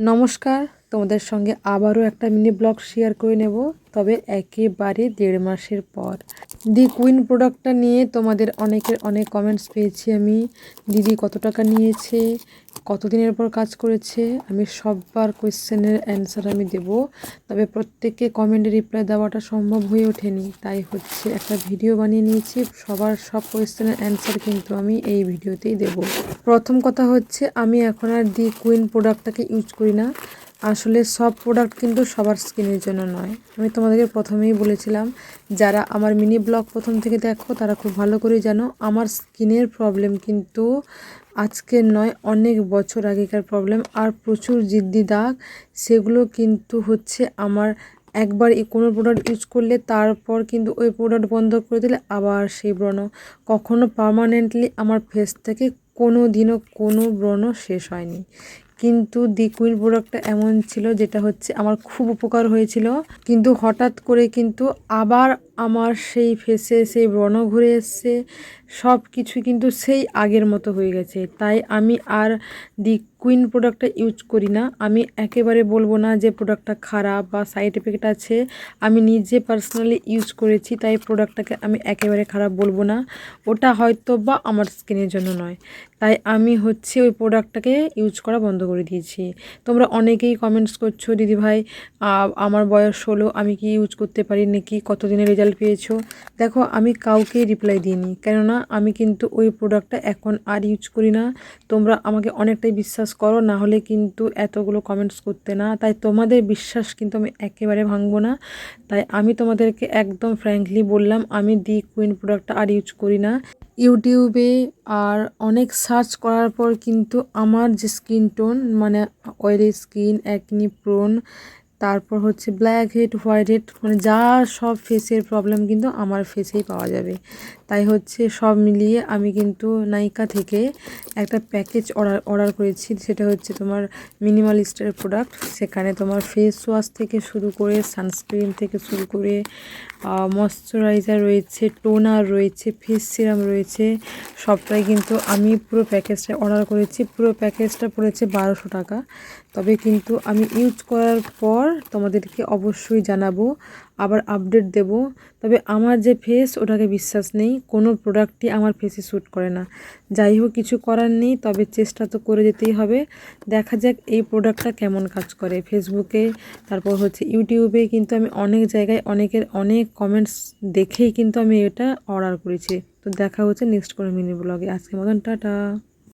নমস্কার, তোমাদের সঙ্গে আবারও একটা মিনি ব্লগ শেয়ার করে নেব, তবে একেবারে 1.5 মাসের পর। দি কুইন প্রোডাক্টটা নিয়ে তোমাদের অনেকের অনেক কমেন্টস পেয়েছি আমি। দিদি কত টাকা নিয়েছে, কতদিনের পর কাজ করেছে, আমি সববার কোয়েশ্চেনের অ্যান্সার আমি দেব। তবে প্রত্যেককে কমেন্টে রিপ্লাই দেওয়াটা সম্ভব হয়ে ওঠেনি, তাই হচ্ছে একটা ভিডিও বানিয়ে নিয়েছি। সবার সব কোয়েশ্চেনের অ্যান্সার কিন্তু আমি এই ভিডিওতেই দেব। প্রথম কথা হচ্ছে, আমি এখন আর দি কুইন প্রোডাক্টটাকে ইউজ করি না। আসলে সব প্রোডাক্ট কিন্তু সবার স্কিনের জন্য নয়। আমি তোমাদেরকে প্রথমেই বলেছিলাম, যারা আমার মিনি ব্লগ প্রথম থেকে দেখো তারা খুব ভালো করে জানো আমার স্কিনের প্রবলেম কিন্তু আজকের নয়, অনেক বছর আগেকার প্রবলেম। আর প্রচুর জিদ্দি দাগ, সেগুলো কিন্তু হচ্ছে আমার একবার কোনো প্রোডাক্ট ইউজ করলে তারপর কিন্তু ওই প্রোডাক্ট বন্ধ করে দিলে আবার সেই ব্রণ। কখনো পার্মানেন্টলি আমার ফেস থেকে কোনো দিনও কোনো ব্রণ শেষ হয়নি। কিন্তু দি কুইন প্রোডাক্টটা এমন ছিল যেটা হচ্ছে আমার খুব উপকার হয়েছিল, কিন্তু হঠাৎ করে কিন্তু আবার আমার সেই ফেসে সেই ব্রণ ঘুরে এসছে। সব কিছু কিন্তু সেই আগের মতো হয়ে গেছে। তাই আমি আর দি কুইন প্রোডাক্টটা ইউজ করি না। আমি একেবারে বলবো না যে প্রোডাক্টটা খারাপ বা সাইড এফেক্ট আছে। আমি নিজে পার্সোনালি ইউজ করেছি, তাই প্রোডাক্টটাকে আমি একেবারে খারাপ বলবো না। ওটা হয়তো বা আমার স্কিনের জন্য নয়, তাই আমি হচ্ছে ওই প্রোডাক্টটাকে ইউজ করা বন্ধ করে দিয়েছি। তোমরা অনেকেই কমেন্টস করছো, দিদিভাই আমার বয়স 16, আমি কি ইউজ করতে পারি নাকি, কতদিনের রেজাল্ট পেয়েছো? দেখো, আমি কাউকেই রিপ্লাই দিইনি, কেননা আমি কিন্তু ওই প্রোডাক্টটা এখন আর ইউজ করি না। তোমরা আমাকে অনেকটাই বিশ্বাস করো, না হলে কিন্তু এতগুলো কমেন্টস করতে না। তাই তোমাদের বিশ্বাস কিন্তু আমি একেবারে ভাঙবো না। তাই আমি তোমাদেরকে একদম ফ্র্যাঙ্কলি বললাম, আমি দি কুইন প্রোডাক্টটা আর ইউজ করি না। ইউটিউবে আর অনেক সার্চ করার পর কিন্তু আমার যে স্কিন টোন, মানে অয়েলি স্কিন, অ্যাকনি প্রোন, তারপর হচ্ছে ব্ল্যাক হেড, হোয়াইট হেড, মানে যা সব ফেসের প্রবলেম কিন্তু আমার ফেসেই পাওয়া যাবে। তাই হচ্ছে সব মিলিয়ে আমি কিন্তু নাইকা থেকে একটা প্যাকেজ অর্ডার করেছি। সেটা হচ্ছে তোমার মিনিমালিস্টের প্রোডাক্ট। সেখানে তোমার ফেস ওয়াশ থেকে শুরু করে, সানস্ক্রিন থেকে শুরু করে, ময়শ্চারাইজার রয়েছে, টোনার রয়েছে, ফেস সিরাম রয়েছে, সবটাই কিন্তু আমি পুরো প্যাকেজটা অর্ডার করেছি। পুরো প্যাকেজটা পড়েছে 1200 টাকা। তবে কিন্তু আমি ইউজ করার পর তোমাদেরকে অবশ্যই জানাবো, আবার আপডেট দেব। তবে আমার যে ফেস, ওটাকে বিশ্বাস নেই, কোনো প্রোডাক্টই আমার ফেসে শ্যুট করে না। যাই হোক, কিছু করার নেই, তবে চেষ্টা তো করে যেতেই হবে। দেখা যাক এই প্রোডাক্টটা কেমন কাজ করে। ফেসবুকে, তারপর হচ্ছে ইউটিউবে কিন্তু আমি অনেক জায়গায় অনেকের অনেক কমেন্টস দেখেই কিন্তু আমি এটা অর্ডার করেছি। তো দেখা হচ্ছে নেক্সট কোনো মিনি ব্লগে। আজকের মতন টাটা।